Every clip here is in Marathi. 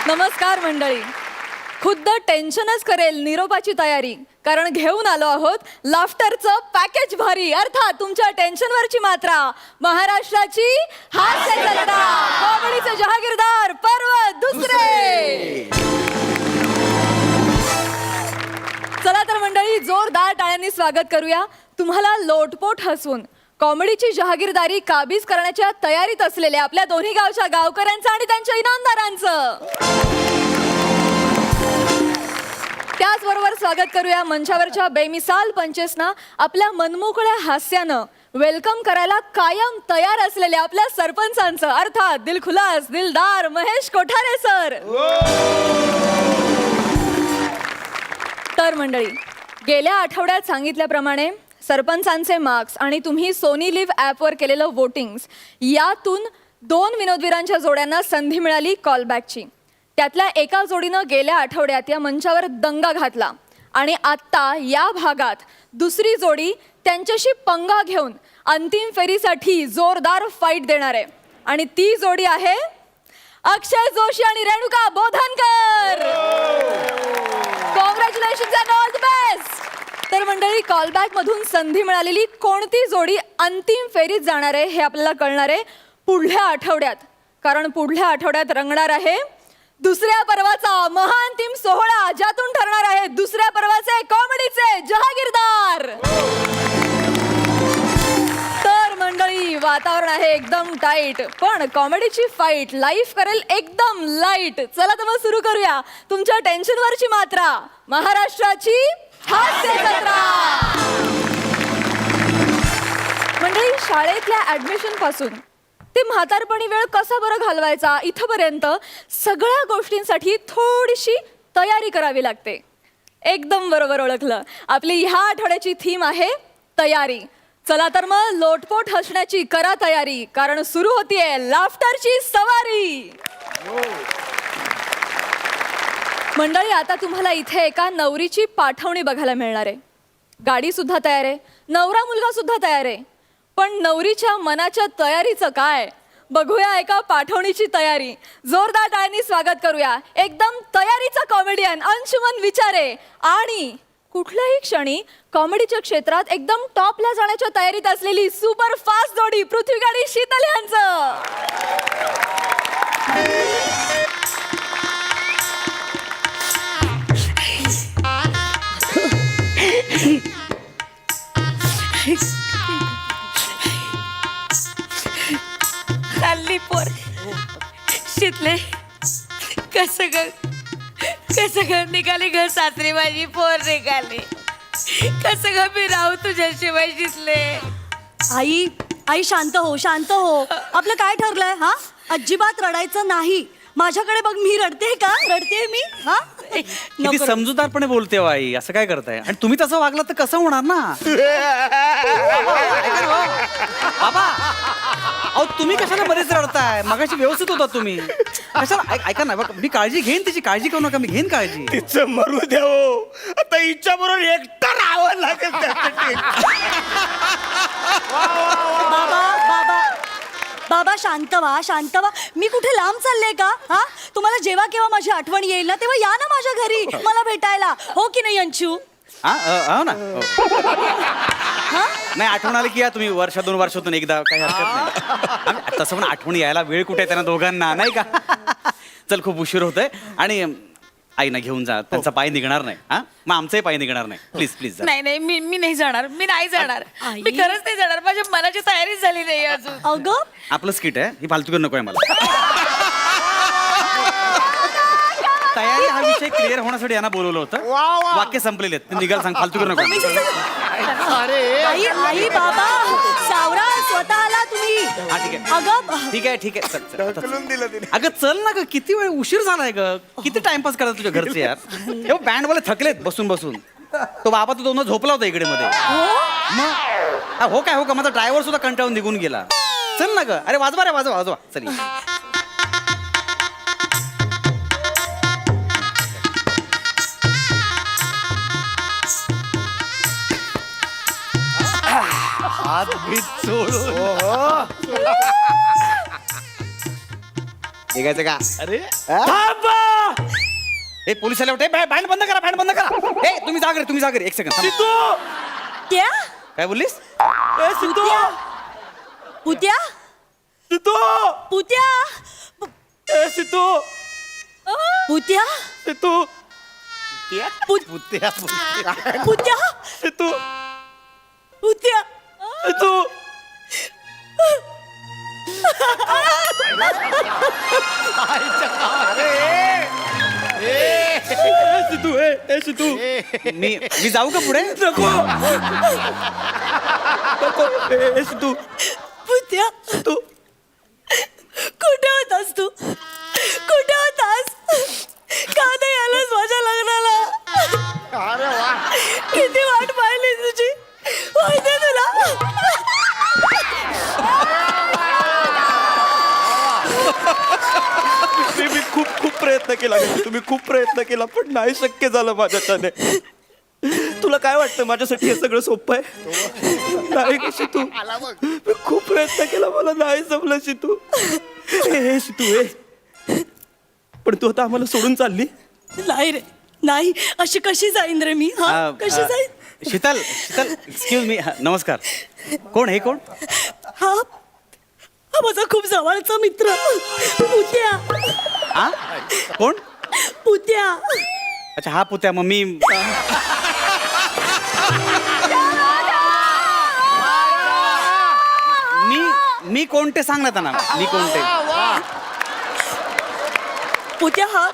नमस्कार मंडळी. खुद्द टेन्शनच करेल निरोपाची तयारी, कारण घेऊन आलो आहोत लाफ्टरचं पॅकेज भारी, अर्थात तुमच्या टेन्शनवरची मात्रा. महाराष्ट्राची हास्य जत्रा, कॉमेडीचे जहागीरदार पर्व दुसरे. चला तर मंडळी, जोरदार टाळ्यांनी स्वागत करूया तुम्हाला लोटपोट हसून कॉमेडीची जहागीरदारी काबीज करण्याच्या तयारीत असलेल्या आपल्या दोन्ही गावच्या गावकऱ्यांचं आणि त्यांच्या इनामदारांचं. त्याचबरोबर स्वागत करूया मंचावरच्या बेमिसाल पंचेसना आपल्या मनमोकळ्या हास्यानं वेलकम करायला कायम तयार असलेल्या आपल्या सरपंचांचं, अर्थात दिलखुलास दिलदार महेश कोठारे सर. तर मंडळी, गेल्या आठवड्यात सांगितल्याप्रमाणे सरपंचांचे मार्क्स आणि तुम्ही सोनी लिव्ह ॲपवर केलेलं वोटिंग्स यातून 2 विनोदवीरांच्या जोड्यांना संधी मिळाली कॉलबॅकची. त्यातल्या एका जोडीनं गेल्या आठवड्यात या मंचावर दंगा घातला आणि आत्ता या भागात दुसरी जोडी त्यांच्याशी पंगा घेऊन अंतिम फेरीसाठी जोरदार फाईट देणार आहे. आणि ती जोडी आहे अक्षय जोशी आणि Renuka Bodhankar. Congratulations and all the best. तर मंडळी, कॉलबॅक मधून संधी मिळालेली कोणती जोडी अंतिम फेरीत जाणार आहे हे आपल्याला कळणार आहे पुढल्या आठवड्यात, कारण पुढल्या आठवड्यात रंगणार आहे दुसऱ्या पर्वाचा महाअंतिम सोहळा, ज्यातून ठरणार आहे दुसऱ्या पर्वाचे कॉमेडीचे जहागीरदार. तर मंडळी, वातावरण आहे एकदम टाईट, पण कॉमेडीची फाईट लाईफ करेल एकदम लाईट. चला तर मग सुरू करूया तुमच्या टेन्शनवरची मात्रा, महाराष्ट्राची हास्य जत्रा. मंडळी, शाळेतल्या ऍडमिशन पासून ते म्हातारपणी वेळ कसा बरं घालवायचा इथपर्यंत सगळ्या गोष्टींसाठी थोडीशी तयारी करावी लागते. एकदम बरोबर ओळखलं. आपली ह्या आठवड्याची थीम आहे तयारी. चला तर मग लोटपोट हसण्याची करा तयारी, कारण सुरू होतीये लाफ्टरची सवारी. मंडळी, आता तुम्हाला इथे एका नवरीची पाठवणी बघायला मिळणार आहे. गाडी सुद्धा तयार आहे, नवरा मुलगा सुद्धा तयार आहे, पण नवरीच्या मनाच्या तयारीचं काय, बघूया एका पाठवणीची तयारी. जोरदार टाळ्यांनी स्वागत करूया एकदम तयारीचा कॉमेडियन अंशुमन विचारे आणि कुठल्याही क्षणी कॉमेडीच्या क्षेत्रात एकदम टॉपला जाण्याच्या तयारीत असलेली सुपर फास्ट जोडी पृथ्वी आणि शीतल यांचं. चालली पोर शितले, कसं ग निघाली घर सासरी, माझी पोर निघाली. कसं ग मी राहू तुझ्याशिवाय शितले. आई आई शांत हो, शांत हो. आपलं काय ठरलंय? हा, अजिबात रडायचं नाही. माझ्याकडे बघ, मी रडते का? रडते मी? हा, किती समजूतदारपणे बोलते हो आई, असं काय करताय? आणि तुम्ही तसं वागला तर कसं होणार ना. बाबा, अहो तुम्ही कशाला बरेच रडताय? मगाशी व्यवस्थित होता तुम्ही, कशाला? ऐका ना, मी काळजी घेईन, त्याची काळजी करू नका, मी घेईन काळजी. तिचं मरू द्या हो, आता हिच्या बरोबर एकटा राहावं लागेल त्यासाठी. बाबा शांत व्हा, शांत व्हा. मी कुठे लांब चालले का? हा, तुम्हाला जेव्हा केव्हा माझी आठवण येईल ना, तेव्हा या ना माझ्या घरी मला भेटायला, हो की नाही अंशू? हो ना. नाही, आठवण आली की या तुम्ही, 1-2 वर्षातून एकदा, काही हरकत नाही. तसं पण आठवण यायला वेळ कुठे आहे त्यांना दोघांना, नाही का? चल, खूप उशीर होतोय आणि आईना घेऊन जा, त्यांचा पाय निघणार नाही. हा, मग आमचाही पाय निघणार नाही. Please please. नाही नाही, मी नाही जाणार, मी नाही जाणार, आई. मी खरंच नाही जाणार. माझ्या मनाची तयारी झाली नाही अजून. अगं, आपलं स्किट आहे, ही फालतू नको आहे मला. तयारी हा विषय क्लिअर होण्यासाठी यांना बोलवलं होतं. वाक्य संपलेले आहेत, निघाल सांग, फालतू नको. आई आई बाबा सावरा, स्वतःला तुम्ही. हा, ठीक आहे. अगं, ठीक आहे, ठीक आहे. चल, चल. ढकलून दिलं तिने. अगं चल ना ग, किती वेळ उशीर झालाय ग, किती टाइमपास करतात तुझ्या घरचे यार. हे बँड वाले थकलेत बसून बसून. तो बाबा तो दोन झोपला होता इकडे मध्ये. मग हो काय, हो का, माझा ड्रायव्हर सुद्धा कंटाळून निघून गेला. चल ना ग, अरे वाजवा रे, वाजवा वाजवा, चल. हात भीत सोडून निघायचं का अरे हे पोलीस आले होते बँड बंद करा बँड बंद करा हे तुम्ही जा घरी एक सेकंड सिद्धू क्या काय बोललीस ए सिद्धू पुत्या सिद्धू पुत्या ए सिद्धू पुत्या सिद्धू पुत्या पुत्या सिद्धू पुत्या सिद्धू सिद्धू ए सिद्धू मी जाऊ का पुढे नको नको ए सिद्धू पुत्या तू कुठे होतास तू कुठे होतास का नाही आलास माझ्या लग्नाला किती वाट पाहिली तुझी माहिती तुला मी खूप खूप प्रयत्न केला तुम्ही खूप प्रयत्न केला पण नाही शक्य झालं माझ्याच्याने तुला काय वाटतं माझ्यासाठी हे सगळं सोपं आहे नाही का शितू मी खूप प्रयत्न केला मला नाही जमलं शितू हे शितू हे पण तू आता आम्हाला सोडून चालली नाही रे नाही अशी कशी जाईन रे मी हा कशी जाईन शीतल एक्सक्यूज मी नमस्कार कोण हे कोण हा हा माझा खूप जवळचा मित्र पुत्या हा कोण पुत्या अच्छा हा पुत्या मग मी कोणते सांग ना त्यांना मी कोणते पुत्या हा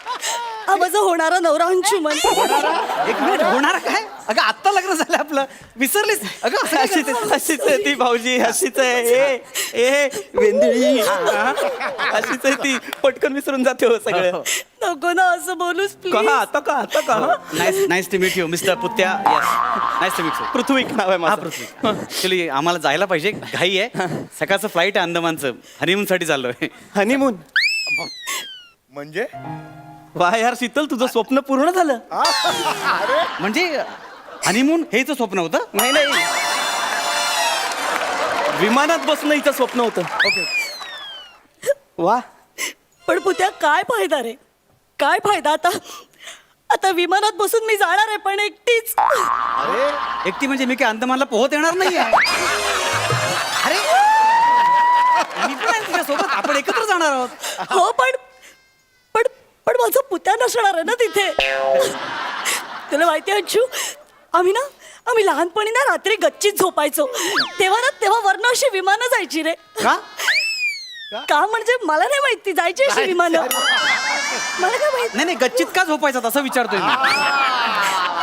हा माझा होणारा नवरा अंशुमन एक मिनिट होणार काय अगं आत्ता लग्न झालं आपलं विसरलीस अगं असं काय अशीच करतेस? अशीच आहे ती भाऊजी अशीच आहे ए वेंदळी अशीच आहे ती पटकन विसरून जाते हो सगळं नको ना असं बोलूस का प्लीज आता का nice to meet you mister Putya yes nice to meet you Prithvi नाव आहे हा माझं पृथ्वी ऍक्च्युली आम्हाला जायला पाहिजे घाई आहे सकाळचं फ्लाईट आहे अंदमानचं हनीमूनसाठी चाललोय हनीमून म्हणजे वा यार शीतल तुझं स्वप्न पूर्ण झालं म्हणजे हनीमून हेच स्वप्न होतं नाही नाही विमानात बसणं हिचं स्वप्न होतं ओके वा पण पुत्या काय फायदा रे काय फायदा आता आता विमानात बसून मी जाणार आहे पण एकटीच एकटी म्हणजे मी काय अंदमानला पोहत येणार नाही अरे मी पण आहे तुझ्यासोबत आपण एकत्र जाणार आहोत हो पण पण पण माझा पुत्या नसणार आहे ना तिथे तुला माहिती आहे अंशू आम्ही लहानपणी ना रात्री गच्चीत झोपायचो तेव्हा वरनं अशी विमानं जायची रे का का म्हणजे मला नाही माहिती जायची अशी विमानं मला काय माहिती नाही गच्चीत का झोपायचा तसं विचारतोय मी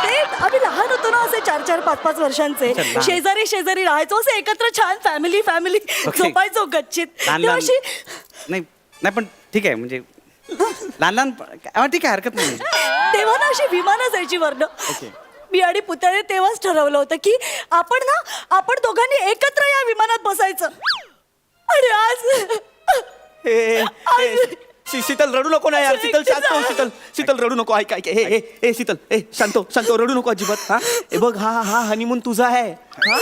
ते आम्ही लहान होतो ना असे 4-5 वर्षांचे अच्छा, शेजारी राहायचो असे एकत्र छान फॅमिली Okay. झोपायचो गच्चीत लहान तेव्हा अशी नाही पण ठीक आहे म्हणजे लहान ठीक आहे हरकत नाही तेव्हा ना अशी विमानं जायची वरनं मी आणि पुतळे तेव्हाच ठरवलं होतं की आपण दोघांनी एकत्र या विमानात बसायचं आणि आज शीतल रडू नको ना यार शीतल शांत हो शीतल रडू नको ऐक हे शीतल शांत रडू नको अजिबात हा हे बघ हा हनीमून तुझा आहे हा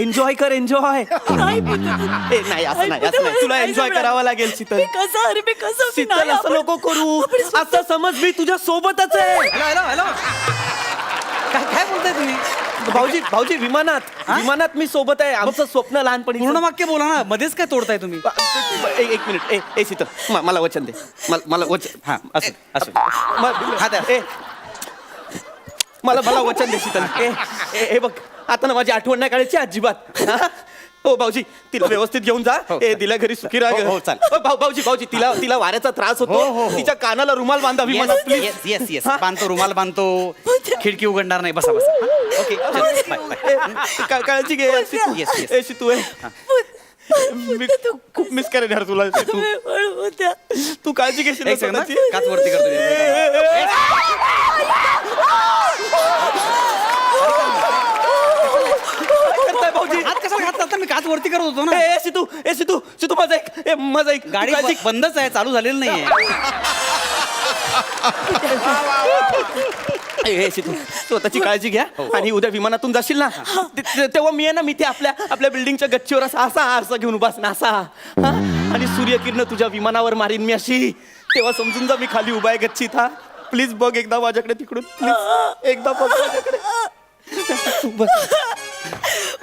एन्जॉय कर एन्जॉय नाही पुतळे. नाही असं नाही तुला एन्जॉय करावं लागेल शीतल मी कसं मी शीतल नाही, असं आपण- नको करू आपण- असं समज मी तुझ्या सोबतच आहे हॅलो काय बोलताय तुम्ही भाऊजी विमानात मी सोबत आहे आमचं स्वप्न लहानपणी पूर्ण वाक्य बोला ना मध्येच काय तोडताय तुम्ही एक मिनिट ए शीतल मला वचन दे मला वचन हा असं असं हा द्या मला वचन दे शीतल हे बघ आता ना माझी आठवण नाही काढायची अजिबात हा? हो भाऊजी तिला व्यवस्थित घेऊन जा हो, दिल्या घरी सुखी राहा हो, चालेल. भाऊजी तिला वाऱ्याचा त्रास हो, हो, होतो हो. तिच्या कानाला रुमाल बांधा विमानात प्लीज येस बांधतो रुमाल बांधतो खिडकी उघडणार नाही बसा ओके काळजी घे यार, शीतू. Yes, yes. ए, शीतू मी खूप मिस करेन यार तुला शीतू. मी पण पुत्या. तू काळजी घेशील ना एक सेकंद स्वतःची? काच वरती करताय भाऊजी हात कशाला घातला आता मी काच वरती करत होतो ना ए सितू माझा एक गाडी काळजी बंदच आहे चालू झालेली नाहीये ए सितू स्वतःची काळजी घ्या आणि उद्या विमानातून जाशील ना तेव्हा मी आहे ना मी ते आपल्या बिल्डिंगच्या गच्चीवर असा घेऊन उभास ना असा हा? आणि सूर्यकिरण तुझ्या विमानावर मारीन मी अशी, तेव्हा समजून जा मी खाली उभा आहे गच्चीत. हा प्लीज बघ एकदा माझ्याकडे तिकडून, प्लीज एकदा बघ माझ्याकडे. तू बस.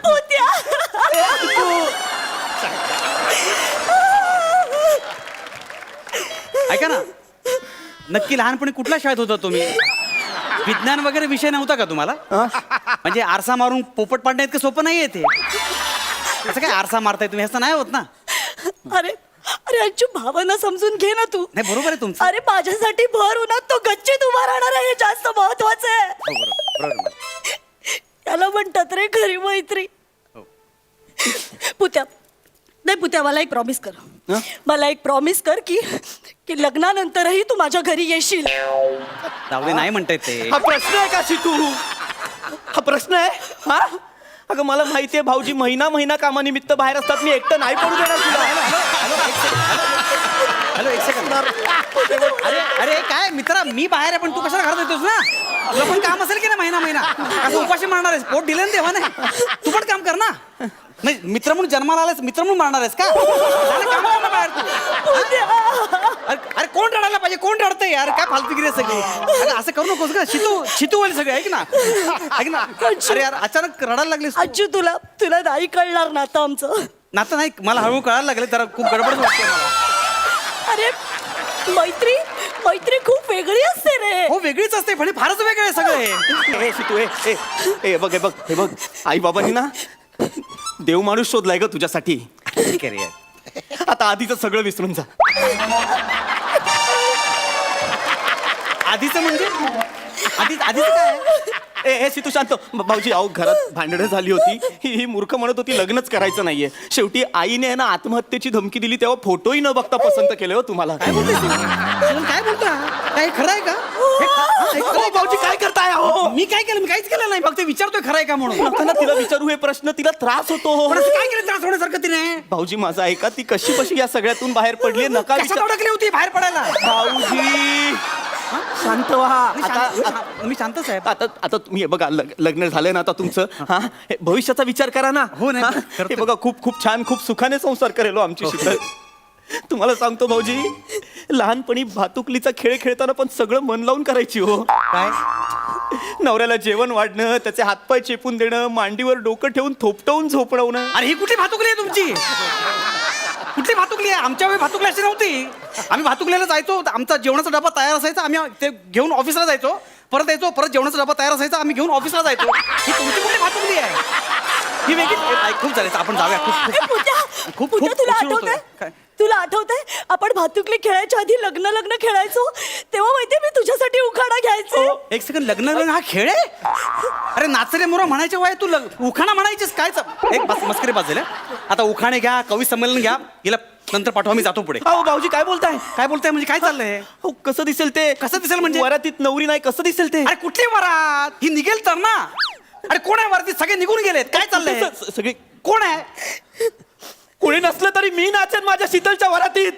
पुत्या ऐका ना, नक्की लहानपणी कुठल्या शाळेत होता तुम्ही? विज्ञान वगैरे विषय नव्हता का तुम्हाला? म्हणजे आरसा मारून पोपट पाडणं इतकं सोपं नाहीये ते. असं काय आरसा मारताय तुम्ही, असं नाही होत ना. अरे अरे अंशू, भावना समजून घे ना तू. नाही बरोबर आहे तुमचं. अरे माझ्यासाठी भर उन्हात तो गच्चीत उभा राहणार आहे, हे जास्त महत्वाचं आहे. हो, बरोबर. त्याला म्हणतात रे खरी मैत्री. पुत्या, नाही पुत्या, मला एक प्रॉमिस कर. मला एक प्रॉमिस कर की की लग्नानंतरही तू माझ्या घरी येशील. जाऊ नाही म्हणताय ते. हा प्रश्न आहे का तू? हा प्रश्न आहे? हा अगं मला माहितीये भाऊजी महिना कामानिमित्त बाहेर असतात, मी एकटं नाही पडू देणार तुला. हॅलो एक सेकंड. अरे अरे काय मित्रा, मी बाहेर आहे पण तू कशाला घरात येतोस ना? तुला पण काम असेल की नाही महिना असं उपाशी मारणार आहेस? पोट दिलं ना देवाने, तू पण काम कर ना. नाही मित्र म्हणून जन्माला आलास, मित्र म्हणून मारणार आहेस का? झालं, कामं कर ना बाहेर तू. अरे कोण रडायला पाहिजे? कोण रडतंय यार? काय फालतूगिरी आहे सगळी. अगं, असं करू नकोस का? शितू वाले सगळे. ऐक ना. अरे यार अचानक रडायला लागलीस. अंशू, तुला नाही कळणार ना आता आमचं. नातं नाही, मला हळूहळू कळायला लागले, जरा खूप गडबड वाटते मला. अरे मैत्री खूप वेगळी असते रे. हो वेगळीच असते, पण हे फारच वेगळं आहे सगळं. ए शितू, हे बघ आई बाबांनी ना देव माणूस शोधलाय ग तुझ्यासाठी. ठीक आहे रे यार. आता आधीच सगळं विसरून जा. आधीचं म्हणजे आधीचं काय? ए शितू शांत. भाऊजी अहो घरात भांडणं झाली होती. ही मूर्ख म्हणत होती लग्नच करायचं नाहीये. शेवटी आईने ना आत्महत्येची धमकी दिली, तेव्हा फोटोही न बघता पसंत केलं हो तुम्हाला. काय बोलता? काय खरं आहे का? अहो, भाऊजी काय करताय? अहो मी काय केलं? मी काहीच केलं नाही, फक्त विचारतोय खरं आहे का म्हणून. नका ना तिला विचारू हे प्रश्न, तिला त्रास होतो. पण असं काय केलं त्रास होण्यासारखं तिने? भाऊजी माझा ऐका, ती कशी या सगळ्यातून बाहेर पडली. नका कशात विचार- अडकली होती बाहेर पडायला? भाऊजी शांत व्हा. मी शांतच आहे. आता तुम्ही हे बघा, लग्न झालंय ना आता तुमचं. हा हे भविष्याचा विचार करा ना. हो ना, हा, करतोय. हे बघा खूप छान, खूप सुखाने संसार करेलो आमची शीतल. तुम्हाला सांगतो भाऊजी, लहानपणी भातुकलीचा खेळ खेळताना पण सगळं मन लावून करायची हो. काय? नवऱ्याला जेवण वाढणं, त्याचे हातपाय चेपून देणं, मांडीवर डोकं ठेवून थोपटवून झोपणवणं. अरे ही कुठली भातुकली आहे तुमची? कुठली भातुकली आहे? आमच्या वेळी भातुकली अशी नव्हती. आम्ही भातुकलीला जायचो, आमचा जेवणाचा डबा तयार असायचा, आम्ही ते घेऊन ऑफिसला जायचो, परत यायचो, परत जेवणाचा डबा तयार असायचा, आम्ही घेऊन ऑफिसला जायचो. ही तुमची कुठली भातुकली आहे? ही वेगळी. खूप झाले, आपण जाऊया. खूप पुत्या, तुला उशीर होतोय. आठवतंय? काय? तुला आठवतंय आपण भातुकली खेळायच्या आधी लग्न खेळायचो तेव्हा माहितीये मी तुझ्यासाठी उखाणा घ्यायचे. एक सेकंड, लग्न हा खेळ आहे? अरे नाचरे मोरा म्हणायच्या वय तू उखाणा म्हणायचीस काय? एक मस्करी बाजूला. आता उखाणे घ्या, कवी संमेलन घ्या, हिला नंतर पाठवा, मी जातो पुढे. अहो भाऊजी काय बोलताय? काय बोलताय म्हणजे काय चाललंय? अहो कसं दिसेल ते? कसं दिसेल म्हणजे? वरातीत नवरी नाही, कसं दिसेल ते? अरे कुठली वरात? ही निघेल तर ना. अरे कोण आहे वरती? सगळे निघून गेलेत. काय चाललंय? सगळे कोण आहे? कोणी नसलं तरी मी नाचेन माझ्या शीतलच्या वरातीत.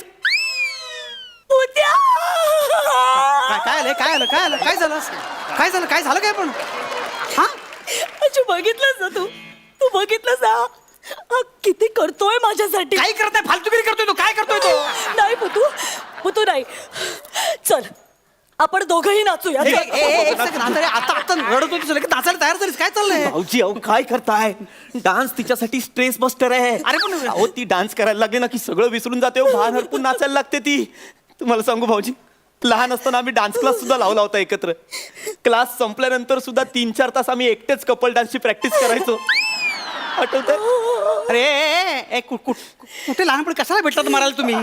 पुत्या, काय आलं? काय झालं? काय झालं काय पण? हा अच्छा, बघितलंस ना तू बघितलंस ना हा किती करतोय माझ्यासाठी. काय करताय? फालतूगिरी करतोय तो. काय करतोय तो? नाही पुतू नाही. चल आपण दोघंही नाचूया. एक चल. second, आता रडत होती की नाचायला तयार झालीस? काय चाललंय? भाऊजी अहो काय करताय? डान्स तिच्यासाठी स्ट्रेस बस्टर आहे. अरे पण- अहो ती डान्स करायला लागली ना की सगळं विसरून जाते हो. भान हरपून नाचायला लागते ती. तुम्हाला सांगू भाऊजी, लहान असताना आम्ही डान्स क्लास सुद्धा लावला होता एकत्र. क्लास संपल्यानंतर सुद्धा 3-4 तास आम्ही एकटेच कपल डान्सची प्रॅक्टिस करायचो. आठवतंय? अरे कुठे लहानपणी कशाला भेटलात मारायला तुम्ही?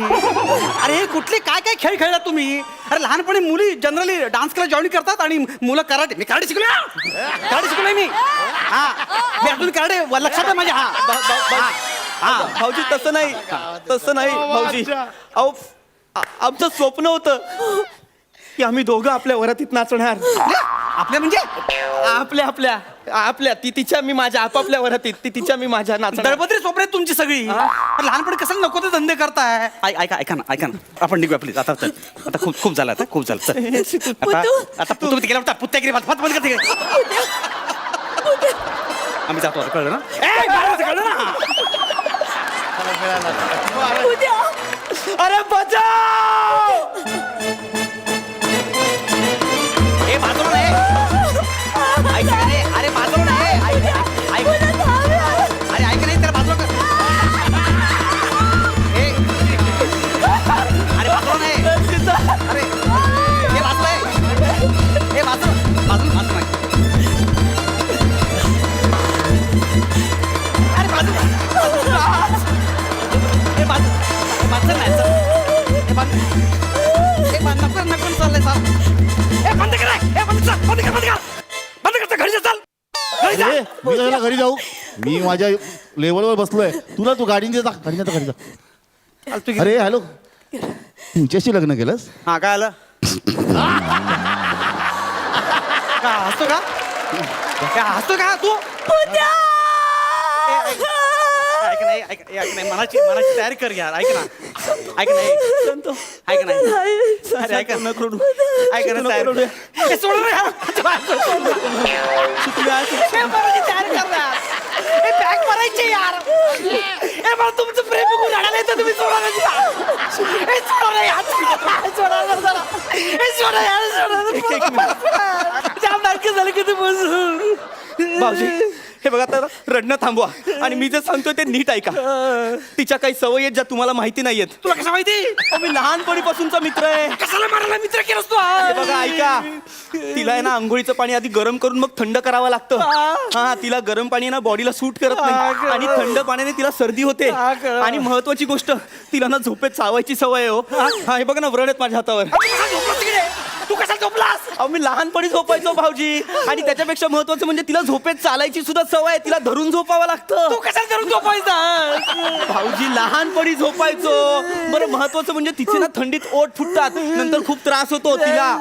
अरे कुठले काय खेळ खेळला तुम्ही? अरे लहानपणी मुली जनरली डान्स क्लास जॉईन करतात आणि मुलं कराटे. मी कराटे शिकलोय मी. हा मी अजून कराटे लक्षात आहे माझ्या. हा भाऊजी तसं नाही भाऊजी. अहो आमचं स्वप्न होतं की आम्ही दोघं आपल्या वरातीत नाचणार. आपल्या म्हणजे आपल्या ती तिच्या मी माझ्या, आपापल्या वरातीत ती तिच्या मी माझ्या नाचणार. दळपत्री सोपरे आहेत तुमची सगळी. अरे लहानपणी कशाला नको ते धंदे करताय? ऐका ना आपण निघूया प्लीज. आता खूप झालं. आता खूप झालं. चल. आता तुम्ही गेला होता पुत्यागिरी बंद करते. आम्ही जातो आता. कळलं ना? पुत्या अरे बचाव! ए बाजूला नाही. ऐक रे, अरे बाजूला नाही. ऐक. अरे ऐक नाही त्याला बाजूला कर. ए. अरे बाजूला नाही. अरे हे बाजूला आहे. ए बाजूला नाही. अरे बाजूला. हे बाजूला नाही. हे बाजू. हे बाजू नको चाललंय साल. ए बंद कर रे. ए बंद कर. बंद कर घरी चाल. घरी जा. अरे, मी कशाला घरी जाऊ मी माझ्या लेवलवर बसलोय तुला तू गाडीने जा घरी जा चाल तू घे. अरे हॅलो तुमच्याशी लग्न केलंस हा काय आलं का हसतो का काय हसतो का तू ऐक नाही मनाची तयारी कर यार ऐक नाही ऐक नाही अरे ऐक ना करू ऐक ना तयारी ए, सोड रे हा. ए, मनाची तयारी कर ना ए बॅग भरायची यार ए मला तुमचं प्रेम बघून रडायला येतं तुम्ही सोडा ना तिला. ए सोडा रे यार सोडा ना जरा. ए सोडा यार सोडा जाम नाटकं झालं किती बसून भाऊजी हे बघा आता रडणं थांबवा आणि मी जे सांगतोय ते नीट ऐका तिच्या काही सवयी आहेत ज्या तुम्हाला माहिती नाहीयेत. तुला कसं माहिती मी लहानपणीपासूनचा मित्र आहे. कशाला मारायला मित्र केलास तू हे बघा ऐका तिला आहे ना आंघोळीचं पाणी आधी गरम करून मग थंड करावं लागतं. हा तिला गरम पाणी ना बॉडीला सूट करत नाही आणि थंड पाण्याने तिला सर्दी होते आणि महत्वाची गोष्ट तिला ना झोपेत चावायची सवय आहे हो. हा हे बघा ना व्रण आहेत माझ्या हातावर. तू कसा झोपलास अहो मी लहानपणी झोपायचो भाऊजी आणि त्याच्यापेक्षा महत्वाचं म्हणजे तिला झोपेत चालायची सुद्धा सवय आहे. तिला धरून झोपावं लागतं. तू कशाला धरून झोपायचा भाऊजी लहानपणी झोपायचो. बरं महत्वाचं म्हणजे तिचे ना थंडीत ओठ फुटतात नंतर खूप त्रास होतो तिला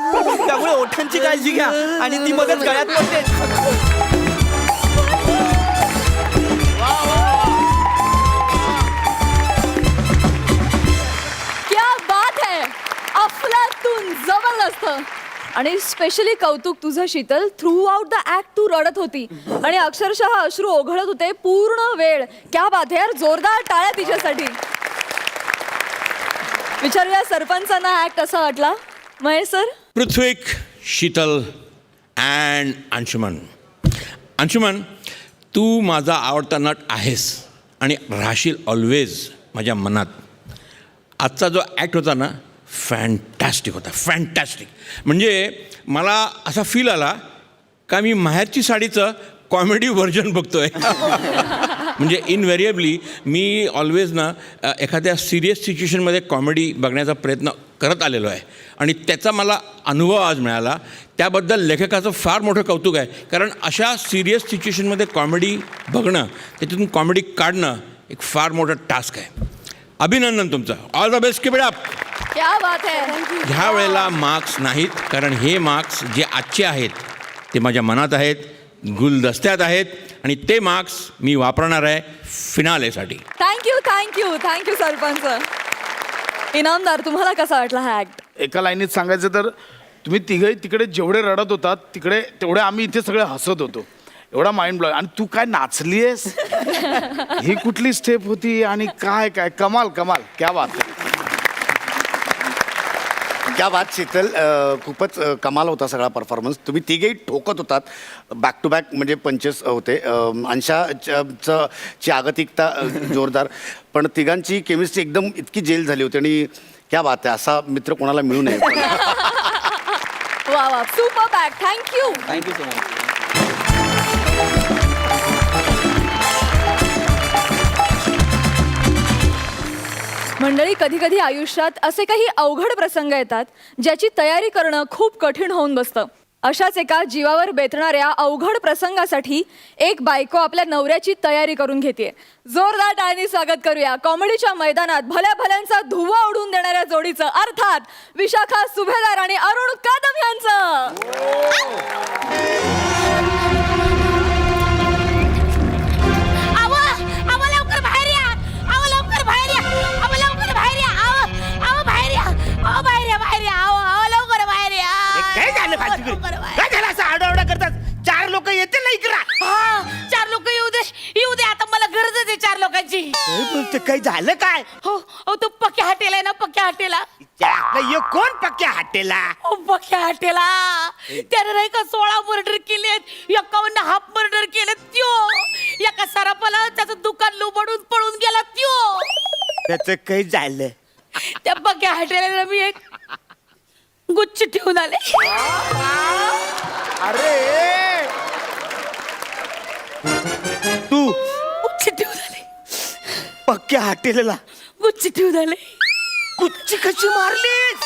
त्यामुळे ओठांची काळजी घ्या आणि ती मध्येच गळ्यात पडते. क्या बात है अफलातून जबरदस्त. आणि स्पेशली कौतुक तुझं Sheetal throughout the act तू रडत होती आणि अक्षरशः अश्रू ओघळत होते पूर्ण वेळ. क्या बात है यार जोरदार टाळ्या तिच्यासाठी. विचारूया सरपंचांना ऍक्ट कसा वाटला महेश सर. पृथ्वीक शीतल अँड अंशुमन. अंशुमन तू माझा आवडता नट आहेस आणि राहशील ऑलवेज माझ्या मनात. आजचा जो ॲक्ट होता ना फॅन्टॅस्टिक होता फॅन्टॅस्टिक. म्हणजे मला असा फील आला का मी माहेरची साडीचं कॉमेडी व्हर्जन बघतोय. म्हणजे इनव्हेरिएबली मी ऑलवेज ना एखाद्या सिरियस सिच्युएशनमध्ये कॉमेडी बघण्याचा प्रयत्न करत आलेलो आहे आणि त्याचा मला अनुभव आज मिळाला. त्याबद्दल लेखकाचं फार मोठं कौतुक आहे कारण अशा सिरियस सिच्युएशनमध्ये कॉमेडी बघणं त्याच्यातून कॉमेडी काढणं एक फार मोठं टास्क आहे. अभिनंदन तुमचं. All the best. Keep it up. क्या बात है. ह्या वेळेला मार्क्स नाहीत कारण हे मार्क्स जे आजचे आहेत ते माझ्या मनात आहेत गुलदस्त्यात आहेत आणि ते मार्क्स मी वापरणार आहे फिनालेसाठी. थँक्यू सरपंच. इनामदार तुम्हाला कसा वाटला हा ऍक्ट. एका लाईनीत सांगायचं तर तुम्ही तिघे तिकडे जेवढे रडत होतात तिकडे तेवढे आम्ही इथे सगळे हसत होतो. एवढा माइंड ब्लॉ. आणि तू काय नाचलीयस ही कुठली स्टेप होती आणि काय काय कमाल कमाल. क्या बात. क्या बात शीतल खूपच कमाल होता सगळा परफॉर्मन्स. तुम्ही तिघेही ठोकत होतात बॅक टू बॅक म्हणजे पंचेस होते. ची आगतिकता जोरदार पण तिघांची केमिस्ट्री एकदम इतकी जेल झाली होती आणि क्या बात आहे असा मित्र कोणाला मिळू नये. वा वा super act. Thank you. Thank you so much. मंडळी कधी कधी आयुष्यात असे काही अवघड प्रसंग येतात ज्याची तयारी करणं खूप कठीण होऊन बसतं. अशाच एका जीवावर बेतणाऱ्या अवघड प्रसंगासाठी एक बायको आपल्या नवऱ्याची तयारी करून घेते. जोरदार टाळ्यांनी स्वागत करूया कॉमेडीच्या मैदानात भल्या भल्यांचा धुव्वा उडून देणाऱ्या जोडीचं अर्थात विशाखा सुभेदार आणि अरुण कदम यांचं. काय झालं काय झालं असं आरडाओरडा करतात. 4 लोक येतील ना इकडे. 4 लोक येऊ दे आता मला गरजच आहे 4 लोकांची. काय झालं काय हो तू पक्या हॉटेल आहे ना, पक्या हॉटेला. ये कोण पक्क्या हॉटेलला? पक्या हॉटेला त्याने नाही का 16 मर्डर केलेत, 51 हाफ मर्डर केलेत. त्यो एका सरापाला त्याचं दुकान लुबाडून पळून गेला. त्यो त्याचं काही झालं? त्या पक्या हॉटेलला मी एक गुच्छ ठेवून आले. अरे तू गुच्छ ठेवून आले, पक्क्या हॉटेलला गुच्छ ठेवून आले. कुच्ची कशी मारलीस?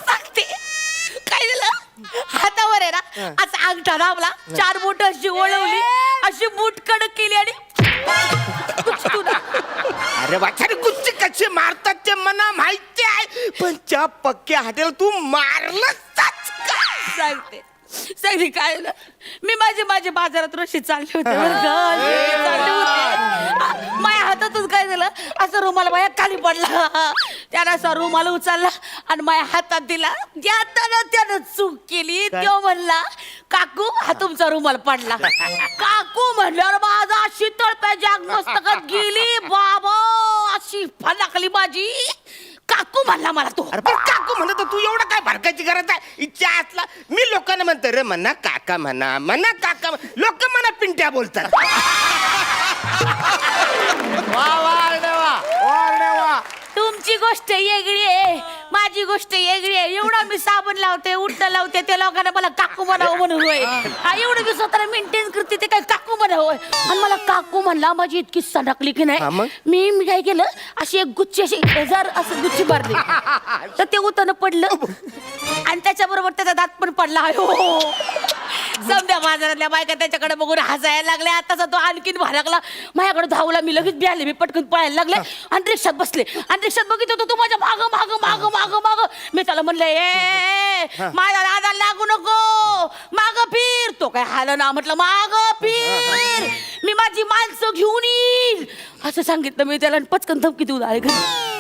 सांगते काय झालं, हातावर आहे ना असा अंगठा दाबला, 4 बोट अशी वळवली, अशी मूठ कडक केली आणि गुच्छ ठेवून आले. अरे वाचारे कुच्ची कशी मारतात ते मला माहिती आहे, पण त्या पक्क्या हॉटेल तू मारलंच का? सांगते काय झालं, मी माझे बाजारात रशी चालले होते बरं का, अशी चालले होते. माझ्या हातातून काय झालं, असं रुमाल माझ्या खाली पडला. त्यानं असा रुमाल उचलला आणि माझ्या हातात दिला. त्यानं चूक केली. तो म्हणला, काकू हा तुमचा रुमाल पडला. काकू म्हणल्यावर माझा अशी तळप्याच्या मस्तकात गेली बाबा, अशी फलाकली माझी. काकू म्हणला मला तो. अरे पण काकू म्हणत तू एवढं काय भडकायची गरज आहे? इच्छा असला मी लोकांना म्हणतो रे, म्हणा काका म्हणा काका, लोक म्हणा पिंट्या बोलतात. तुमची गोष्ट वेगळी आहे, माझी गोष्ट वेगळी आहे. एवढा मी साबण लावते, उठणं लावते, त्या लोकांना मला काकू म्हणावं म्हणून होय. हा एवढं मी स्वतःला मेंटेन करते, ते काय काकू म्हणावं होय. आणि मला काकू म्हणला, माझी इतकी सडकली की हा मग? नाही. मी काय केलं, अशी एक गुच्ची अशी जर असं गुच्ची मारली तर ते उतरलं पडलं आणि त्याच्याबरोबर त्याचा दात पण पडला. हो समजा बाजारातल्या बायका त्याच्याकडे बघून हसायला लागल्या. आताचा तो आणखीन भारागला, माझ्याकडे धावला. मी लगेच बिहारले, मी पटकन पळायला लागले आणि रिक्षात बसले. आणि रिक्षात बघितलं तो माझ्या माग माग माग माग माग. मी त्याला म्हणलं, ए माझ्या दादा लागू नको, माग फिर. तो काय हाल ना, म्हटलं माग फिर, मी माझी माणसं घेऊन येईल असं सांगितलं मी त्याला. पचकन धमकी देऊन आले घरी.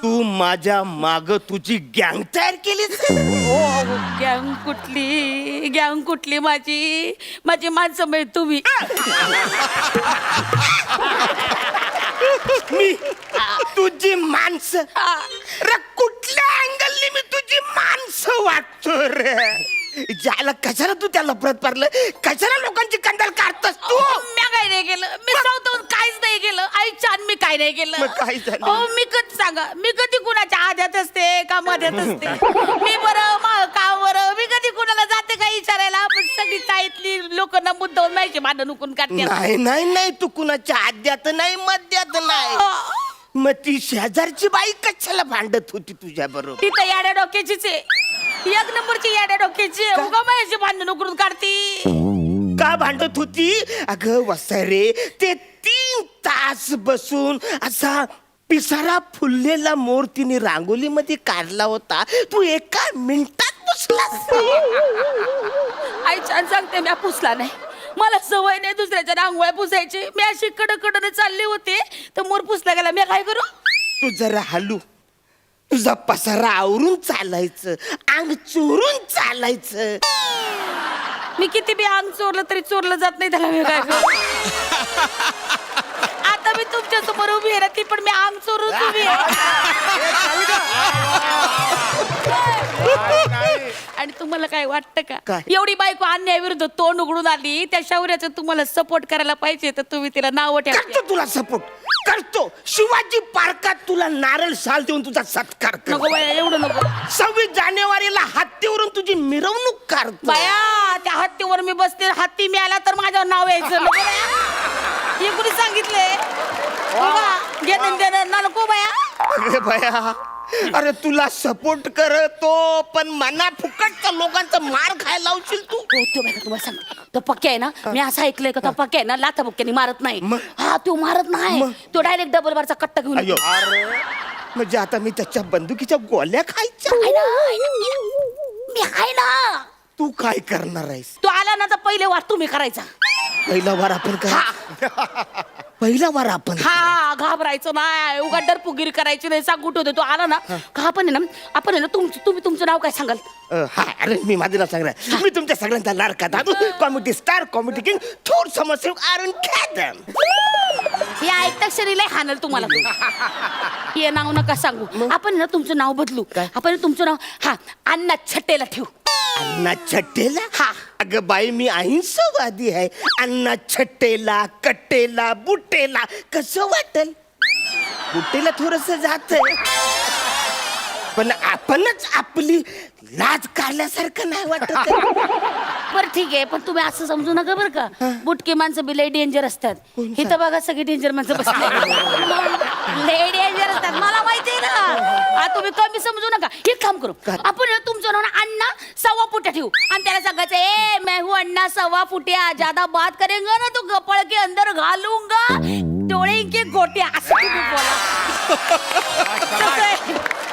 तू माझ्या माग तुझी गँग तयार केलीस? गँग कुठली माझी माणसं म्हणजे तुम्ही. मी तुझी माणसं? रे कुठल्या अँगलनी मी तुझी माणसं वाटतो रे? ज्याला कशाला तू त्याला परत पारलं, कशाला लोकांची कंदाल काढतस तू? मी काय नाही केलं, मी स्वतःहून काहीच नाही केलं. आई छान मी काय नाही केलं. मग काय झालं? हो मी कधी सांगा, मी कधी कुणाच्या आद्यात असते का मध्यात असते? मी बरं का बरं, मी कधी कुणाला जाते का विचारायला? पण सगळी चाळीतली लोक ना मुद्दावून माहिती भांडण उकून काढते. नाही तू कुणाच्या आद्यात नाही, मध्यात नाही. मग ती शेजारची बाई कशाला भांडत होती तुझ्या बरोबर? ती तर याड्या डोक्याचीच आहे, 1 नंबरची याड्या डोक्याची. उगा माझ्याशी भांडण उकरून काढती. का भांडत होती? अगं वसारे, ते 3 तास बसून असा पिसारा फुललेला मोर तिने रांगोलीमध्ये काढला होता, तू एका मिनिटात पुसलास. आई छान सांगते, मी पुसला नाही. मला सवय नाही दुसऱ्याच्या रांगोळ्या पुसायची. मी अशी कडकडने चालली होते तर मोर पुसला गेला. मी काय करू? तू जरा हलू, तुझा पसारा आवरून चालायचं, अंग चोरून चालायचं. मी किती बी अंग चोरलं तरी चोरलं जात नाही. त्याला मी काय करू? आता मी तुमच्या समोर उभी आहे ना, ती पण मी अंग चोरून उभी आहे. आणि तुम्हाला काय वाटतं का, काय? एवढी बायको अन्यायाविरुद्ध तोंड उघडून आली, त्या शौर्याचं तुम्हाला सपोर्ट करायला पाहिजे, तर तुम्ही तिला नाव ठेवा. करतो तुला सपोर्ट, करतो. शिवाजी पार्कात तुला नारळ शाल देऊन तुझा सत्कार करतो. नको बाया, एवढं नको. 26 जानेवारीला हत्तीवरून तुझी मिरवणूक करतो. बाया त्या हत्तीवर मी बसते, हत्ती मिळाला तर माझ्यावर नाव यायचं. नको बाया, हे कुणी सांगितलंय? घेणं देणं ना, नको बाया. अरे भया, अरे तुला सपोर्ट करतो, पण मना फुकटचा लोकांचा मार खायला लावशील तू. हो, तो बाई तुम्हाला सांगते, तो पक्या आहे ना, मी असं ऐकलंय का तो पक्या आहे ना, लाथा बुक्क्याने मारत नाही. हा तो मारत नाही, तो डायरेक्ट डबल बारचा कट्टा घेऊन अयो, अरे म्हणजे आता मी त्याच्या बंदुकीच्या गोळ्या खायच्या? आहे ना, मी आहे ना. तू काय करणार आहेस? तो आला ना तर पहिले वार तुम्ही करायचा. पहिला वार आपण पहिला वार आपण हा घाबरायचं नाही, उगा डरपुगिरी करायची नाही. सांगूट होते तो आला ना का, आपण आहे ना, आपण आहे ना, तुम्ही तुमचं नाव काय सांगाल? हा, अरे मी माझं नाव सांगणार. मी तुमच्या सगळ्यांचा लाडका दादू, कॉमेडी स्टार, कॉमेडी किंग, थोर समस्या आरण कॅदम. या ऐकता शरीला हाणल तुम्हाला हे नाव नका सांगू. आपण ना तुमचं नाव बदलू. आपण तुमचं नाव अण्णा छट्टेला ठेवू. अण्णा छट्टेला? हा. अगं बाई, मी अहिंसावादी आहे. अण्णा छट्टेला, कट्टेला, बुट्टेला कसं वाटल? बुट्टेला थोडस जात, पण आपणच आपली लाज काढल्यासारखं नाही वाटत. बरं ठीक आहे, पण तुम्ही असं समजू नका बरं का. बुटके माणसं बी लय डेंजर असतात. हे तर बघा सगळी डेंजर माणसं बसले लय डेंजर असतात, मला माहितीये ना. तुम्ही कमी समजू नका. हे काम करू आपण ना तुमचं नाव ना अण्णा सव्वा फुट्या ठेवू आणि त्याला सांगायचं ए मैं हूँ अण्णा सव्वा फुट्या, ज्यादा बात करेंगे ना तो गपळ के अंदर घालूंगा डोळे के गोट्या, असं तुम्ही बोला.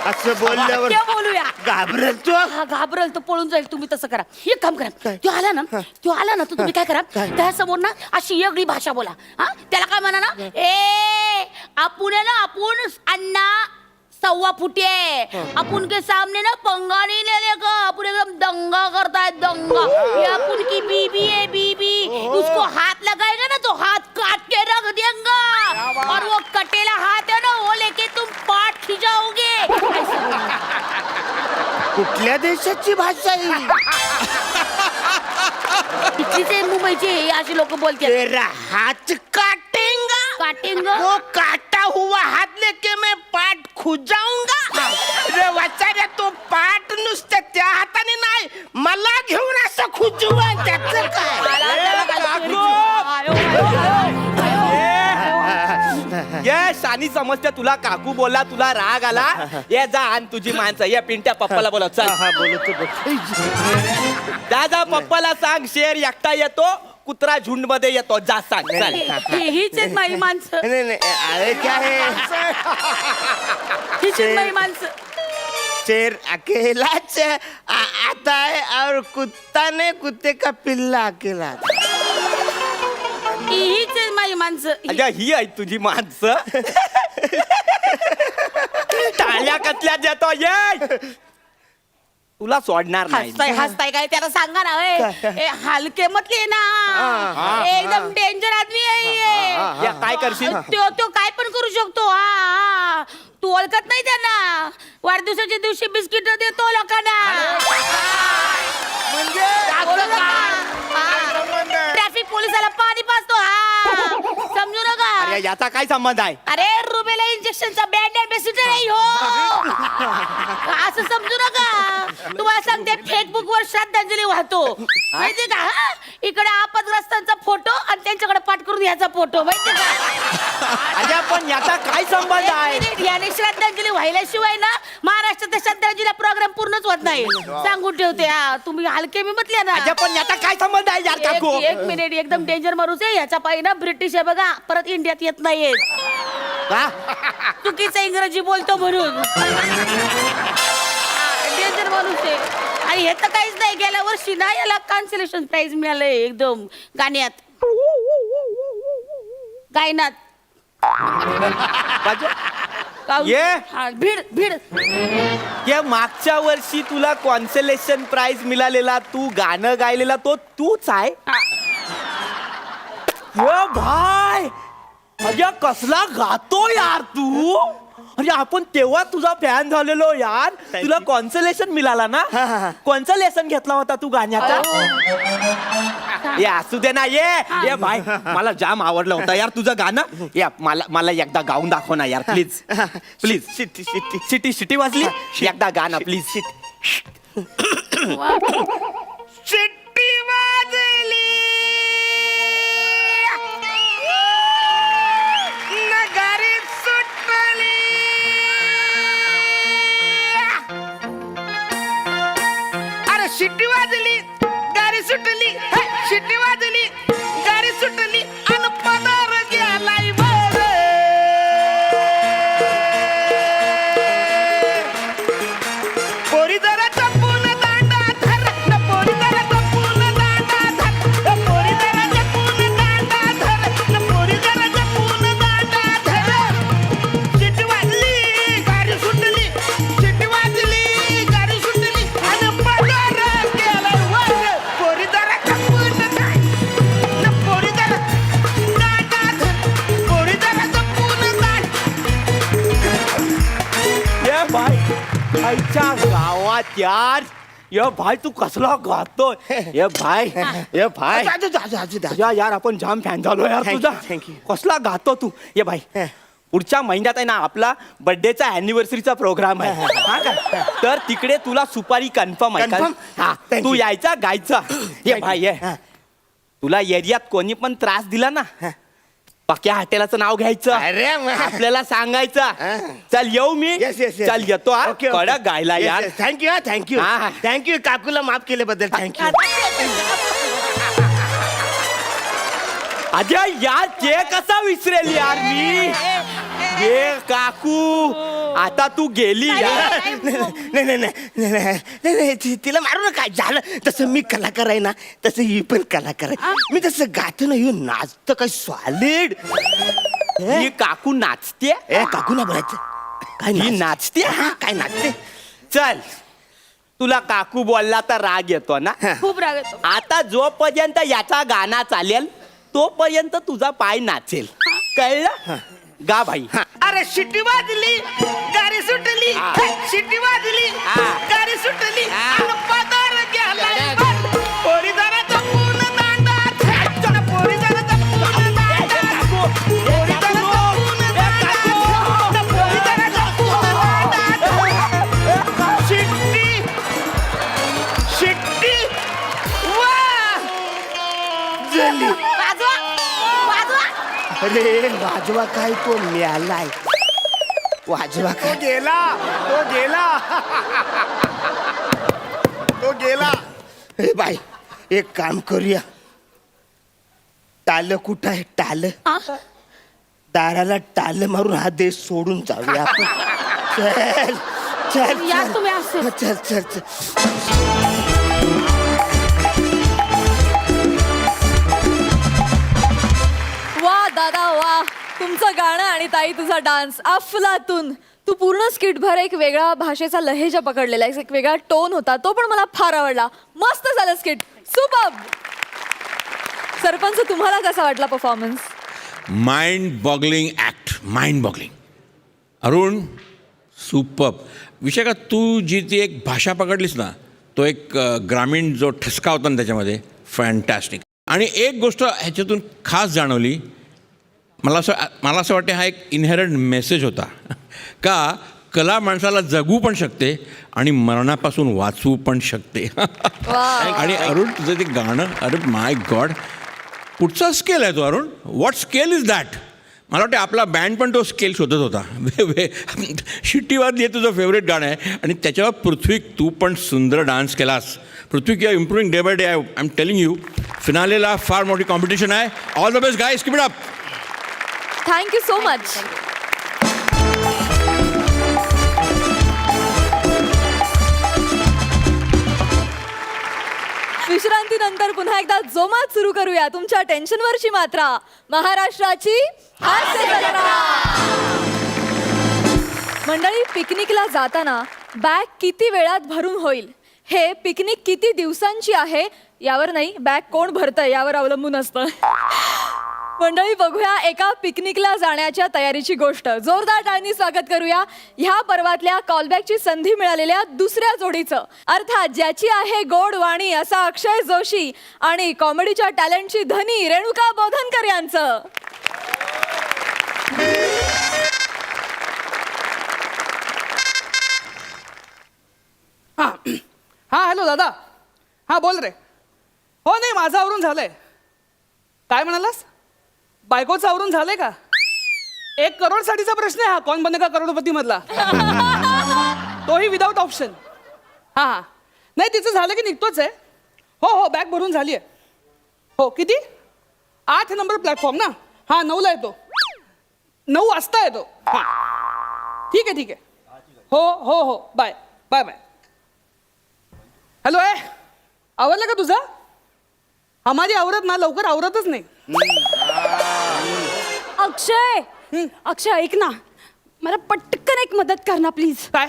असं बोलल्यावर ते बोलूया. घाबरेल तू. हा घाबरेल तो पळून जाईल. तुम्ही तसं करा. एक काम करा, तो आला ना तर तुम्ही काय करा, त्यासमोर ना अशी वेगळी भाषा बोला. हा त्याला काय म्हणा ना, ए आपण आहे ना, आपण अण्णा सव्वा फुटे है, अपन के सामने ना पंगा नहीं लेने का, अपन एकदम दंगा करता है, दंगा. ये अपन की बीबी है, बीबी. उसको हाथ लगाएगा ना तो हाथ काट के रख देगा, और वो कटेला हाथ है ना वो लेके तुम पाट खिंचाओगे. कुठल्या देशाची भाषा आहे? इथलीच मुंबईचे अशी लोक बोलतात. तेरा हाथ काटेंगा, काटेंगा वो काटा हुआ हाथ लेके मैं पाट खुजाऊंगा. रे वाचाऱ्या, तो पाट नुसतं त्या हाताने नाही, मला घेऊन असं खुजवा. त्याचं ये शानी समजते तुला. काकू बोलला, तुला राग आला. ये जा आण तुझी माणसं. ये पिंट्या पप्पाला बोलव. चल जा पप्पाला सांग शेर एकटा येतो, कुत्रा झुंड मध्ये येतो. जा सांग. चल. हीच आहेत माझी माणसं. नाही नाही, अरे क्या है, हीच आहेत माझी माणसं. शेर अकेलाच आता है और कुत्ता ने कुत्ते का पिल्ला अकेला. हीच आहेत माझी माणसं. अगं ही आहे तुझी माणसं. टाळ्या कसल्या देतो. ये तुला सोडणार नाही. हसताय काय त्याला सांगा ना. ए हलके मतले ना, एकदम डेंजर आदमी आहे ये. या काय करशील? तो काय पण करू शकतो. हा तू ओळखत नाही त्यांना. वाढदिवसाच्या दिवशी बिस्किट देतो लोकांना. ट्रॅफिक पोलिसाला पाणी पाजतो. हा समजू नका. अरे याचा काय संबंध आहे? अरे रुबेला इंजेक्शनचा बँड अँबॅसिडर आहे हो. असं समजू नका. तुम्हाला सांगते फेसबुक वर श्रद्धांजली वाहतो माहितीये का. हा? इकडे आपदग्रस्तांचा फोटो आणि त्यांच्याकडे पाठ करून याचा फोटो माहितीये का. अरे पण याचा काय संबंध आहे? याने श्रद्धांजली व्हायल्याशिवाय ना महाराष्ट्रात श्रद्धांजली प्रोग्राम पूर्णच होत नाही. सांगून ठेवते. हा तुम्ही हलके मी म्हटले ना. अरे पण याचा काय संबंध आहे यार काकू? एक मिनिट, एकदम डेंजर माणूस आहे. याच्या पायी ना ब्रिटिश आहे बघा, परत इंडियात येत नाहीये. चुकीचं इंग्रजी बोलतो म्हणून. डेंजर माणूस आहे. आणि हे तर काहीच नाही. गेल्या वर्षी ना याला कॉन्सलेशन प्राइज मिळालंय एकदम गाण्यात, गायनात. ये भीड भीड. ये मागच्या वर्षी तुला कॉन्सलेशन प्राइज मिळालेला, तू गाणं गायलेला तो तूच आहे. यो भाई, अरे कसला गातो यार तू. अरे आपण तेव्हा तुझा फॅन झालेलो यार. तुला कॉन्सलेशन मिळाला ना. कोणचं लेसन घेतला होता तू गाण्याचा? ये असू दे ना. ये भाई, मला जाम आवडलं होतं यार तुझं गाणं. या मला एकदा गाऊन दाखव ना यार प्लीज. प्लीज. शिटी शिटी शिटी शिटी वाजली. एकदा गाणं प्लीज. शिट्टी वाजली, नगारी सुटली. अरे शिट्टी वाजली, गाडी सुटली. शिट्टी वाजली, गाडी सुटली आणि पदार गेलाय वर. पोरी जरा जपून दांडा धर, न पोरी जरा जपून दांडा धर, न पोरी जरा जपून दांडा धर, न पोरी जरा जपून दांडा धर. शिट्टी वाजली, गाडी सुटली. शिट्टी वाजली, गाडी सुटली आणि पदार गेलाय वर. पोरी जरा गात यार ये भाई तू कसला गातोय ये भाई तुझ्या यार आपण जाम फॅन झालो यार तुझा कसला गातो तू ये भाई पुढच्या महिन्यात आहे ना आपला बर्थडेचा अॅनिव्हर्सरीचा प्रोग्राम आहे हा का तर तिकडे तुला सुपारी कन्फर्म आहे Confirm? हा तू यायचा गायचा ये भाई ये तुला एरियात कोणी पण त्रास दिला ना पक्या हॉटेलाचं नाव घ्यायचं अरे वा. आपल्याला सांगायचं चल येऊ मी Yes, yes, yes. चल येतो हा Okay, okay. कडक गायला यार थँक्यू थँक्यू हा. थँक्यू काकूला माफ केल्याबद्दल थँक्यू अजय यार ते कसा विसरेल यार मी ये काकू आता तू गेली यार नाही तिला मारू नका झालं तसं मी कलाकार आहे ना तसं ही पण कलाकार आहे मी तसं गातो ना येऊन नाचतं काय सॉलिड ही काकू नाचते ए काकू ना बोलायचं काय ही नाचते काय नाचते चल तुला काकू बोलला तर राग येतो ना खूप राग येतो आता जोपर्यंत याचा गाणं चालेल तोपर्यंत तुझा पाय नाचेल कळलं गा भाई अरे शिट्टी वाजली गाडी सुटली शिट्टी वाजली गाडी सुटली आणि पदर गेलाय वर. पोरी जरा जपून दांडा पोरी जरा जपून दांडा पोरी जरा जपून दांडा पोरी जरा जपून दांडा शिट्टी शिट्टी वा जली वाजवा वाजवा अरे वाजवा काय तो मिळालाय वाजवा काय तो गेला ए बाई एक काम करूया टाल कुठं आहे टाल दाराला टाल मारून हा देश सोडून जाऊया आपण चल चल या चल. तुम्ही असे. चल चल चल वा दादा वा तुमचं गाणं आणि ताई तुझा डान्स अफलातून तू पूर्ण स्किटभर एक वेगळा भाषेचा लहेजा पकडलेला एक वेगळा टोन होता तो पण मला फार आवडला मस्त झालं स्किट सुपर सरपंच तुम्हाला कसा वाटला performance mind boggling act mind boggling Arun super विषय का तू जी ती एक भाषा पकडलीस ना तो एक ग्रामीण जो ठसका होता ना त्याच्यामध्ये फॅन्टॅस्टिक आणि एक गोष्ट ह्याच्यातून खास जाणवली मला असं वाटतं हा एक इनहेरंट मेसेज होता का कला माणसाला जगू पण शकते आणि मरणापासून वाचवू पण शकते आणि अरुण तुझं ते गाणं अरे माय गॉड कुठचा स्केल आहे तो Arun what scale is that मला वाटतं आपला बँड पण तो स्केल शोधत होता शिट्टी वाजली आहे तुझं फेवरेट गाणं आहे आणि त्याच्यावर पृथ्वी तू पण सुंदर डान्स केलास पृथ्वी किंवा improving day by day I am telling you फिनालेला फार मोठी कॉम्पिटिशन आहे all the best guys keep it up thank you so much विश्रांतीनंतर पुन्हा एकदा जोमात सुरू करूया तुमच्या टेन्शनवरची मात्रा महाराष्ट्राची हास्य जत्रा. मंडळी पिकनिकला जाताना बॅग किती वेळात भरून होईल हे पिकनिक किती दिवसांची आहे यावर नाही बॅग कोण भरतंय यावर अवलंबून असतं मंडळी बघूया एका पिकनिकला जाण्याच्या तयारीची गोष्ट जोरदार टाळ्यांनी स्वागत करूया ह्या पर्वातल्या कॉलबॅकची संधी मिळालेल्या दुसऱ्या जोडीचं अर्थात ज्याची आहे गोड वाणी असा अक्षय जोशी आणि कॉमेडीच्या टॅलेंटची धनी रेणुका बोधनकर यांचं हा हॅलो दादा हा बोल रे हो नाही माझं आवरून झालंय काय म्हणालास बायकोचं आवरून झालंय का 1 करोड साठीचा प्रश्न आहे हा कौन बनेगा करोडपती मधला तोही विदाउट ऑप्शन हा हा नाही तिचं झालं की निघतोच आहे हो हो बॅग भरून झाली आहे हो किती 8 नंबर प्लॅटफॉर्म ना हा 9ला येतो 9 वाजता येतो हा ठीक आहे हो हो हो बाय बाय बाय हॅलो आवरलं का तुझं आम्हाला आवरत ना लवकर आवरतच नाही अक्षय ऐक ना मला पटकन एक मदत कर ना प्लीज काय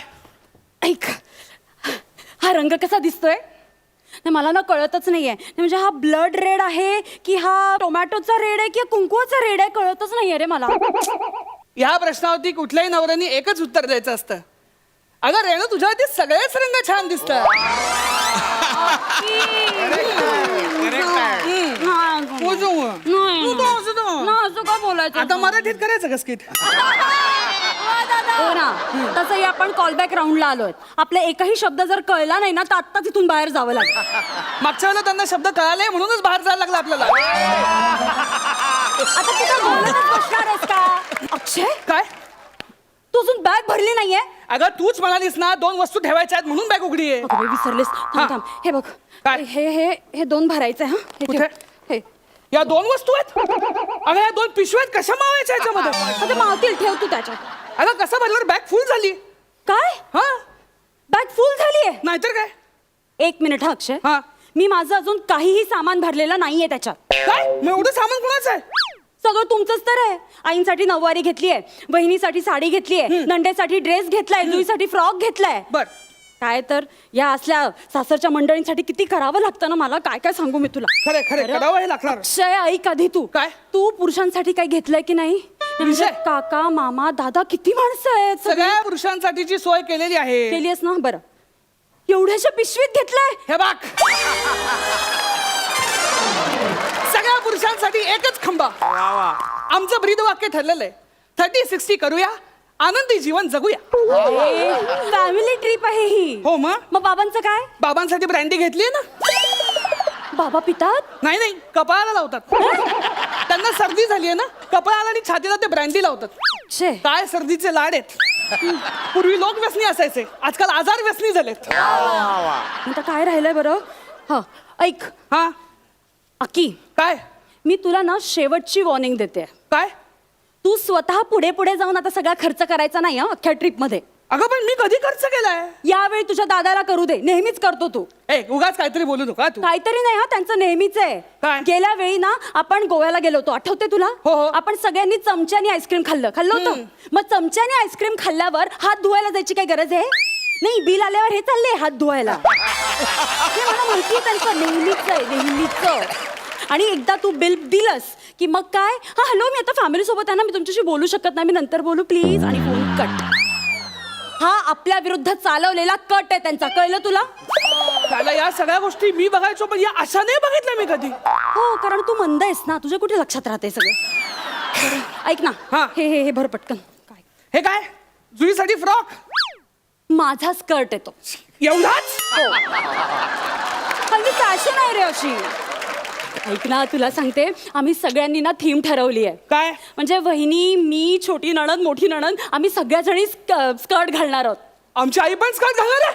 ऐक हा रंग कसा दिसतोय नाही मला ना कळतच नाहीये म्हणजे हा ब्लड रेड आहे की हा टोमॅटोचा रेड आहे की कुंकुवाचा रेड आहे कळतच नाहीये रे मला ह्या प्रश्नावरती कुठल्याही नवऱ्याने एकच उत्तर द्यायचं असतं अगं रेणू तुझ्यावरती सगळेच रंग छान दिसतात. असं का बोलायचं आता मराठीत करायचं का स्किट? हो ना तसंही आपण कॉलबॅक राऊंडला आलोय. आपला एकही शब्द जर कळला नाही ना तर आत्ताच इथून बाहेर जावं लागेल. मागच्या वेळेला त्यांना शब्द कळाले म्हणूनच बाहेर जायला लागला आपल्याला. आता तिथं बोलतच बसणार आहेस का? अक्षय काय? तू अजून बॅग भरली नाहीये? अगं तूच म्हणालीस ना 2 वस्तू ठेवायच्या आहेत म्हणून बॅग उघडी आहे. अगं बाई, विसरलीस. हा. थांब थांब हे बघ काय? हे 2 भरायचे हा हे ठेव. कुठे? हे या 2 वस्तू आहेत. अगं या 2 पिशव्यात कशा मावायच्या याच्यामध्ये? अगं मावतील ठेव तू त्याच्यात. अगं कसं भरल्यावर बॅग फुल झाली. काय हा बॅग फुल झालीये? नाहीतर काय? 1 मिनिट हा अक्षय. हा. मी माझं अजून काहीही सामान भरलेलं नाहीये त्याच्यात. काय मग एवढं सामान कोणाचं आहे? सगळं तुमचंच तर आहे. आईंसाठी नऊवारी घेतलीये, बहिणीसाठी साडी घेतलीये, नंडेसाठी ड्रेस घेतलाय, जुईसाठी फ्रॉक घेतलाय. बर काय तर या असल्या सासरच्या मंडळींसाठी किती करावं लागतं ना मला. काय काय सांगू मी तुला. खरे खरे करावं हे लागणार. अक्षय ऐक आधी तू. काय? तू पुरुषांसाठी काही घेतलंय की नाही? म्हणजे विषय? काका मामा दादा किती माणसं आहेत. सगळ्या पुरुषांसाठीची सोय केलेली आहे. केलीयस ना? बरं एवढ्याशा पिशवीत घेतलंय? हे बघ सगळ्या पुरुषांसाठी एकच खंबा. आमचं ब्रीद वाक्य ठरलेलं आहे 30-60 करूया, आनंदी जीवन जगूया. फॅमिली ट्रिप आहे ही. हो मग बाबांचं काय? बाबांसाठी ब्रँडी घेतली ना. बाबा पितात? नाही नाही कपाळाला लावतात. त्यांना सर्दी झाली आहे ना, कपाळाला आणि छातीला ते ब्रँडी लावतात. अक्षय काय सर्दीचे लाड आहेत. पूर्वी लोक व्यसनी असायचे, आजकाल आजार व्यसनी झालेत. आता काय राहिलंय बरं? हा ऐक हा अकी, काय मी तुला ना शेवटची वॉर्निंग देते. काय? तू स्वतः पुढे पुढे जाऊन आता सगळा खर्च करायचा नाही हं अख्ख्या ट्रिप मध्ये. अगं पण मी कधी खर्च केलाय? यावेळी तुझ्या दादाला करू दे. नेहमीच करतो तू. ए उगाच काहीतरी बोलू नका तू. काहीतरी नाही हा त्यांचं नेहमीच आहे. काय? गेल्या वेळी ना आपण गोव्याला गेलो होतो आठवते तुला? हो, हो. आपण सगळ्यांनी चमच्याने आईस्क्रीम खाल्लं होतं. मग चमच्याने आईस्क्रीम खाल्ल्यावर हात धुवायला जायची काय गरज आहे? नाही बिल आल्यावर हे चाललंय हात धुवायला. हे मला माहिती आहे त्यांचं नेहमीच आहे नेहमीच. आणि एकदा तू बिल दिलंस की मग काय हा हॅलो मी आता फॅमिली सोबत आहे ना, मी तुमच्याशी बोलू शकत नाही, मी नंतर बोलू प्लीज. आणि फोन कट. हा आपल्या विरुद्ध चालवलेला कट आहे त्यांचा. कळलं तुला? त्याला या सगळ्या गोष्टी मी बघायचो पण या अशा नाही बघितल्या मी कधी. हो कारण तू मंद आहेस ना, तुझ्या कुठे लक्षात राहते सगळं. बरं, ऐक ना हा. हे भर पटकन. काय हे काय जुईसाठी फ्रॉक? माझा स्कर्ट येतो एवढाच? हल्ली फॅशन आहे रे अशी. ऐक ना तुला सांगते आम्ही सगळ्यांनी ना थीम ठरवली आहे. काय? म्हणजे वहिनी मी छोटी नणंद मोठी नणंद आम्ही सगळ्या जणी स्कर्ट घालणार आहोत. आमची आई पण स्कर्ट घालणार आहे?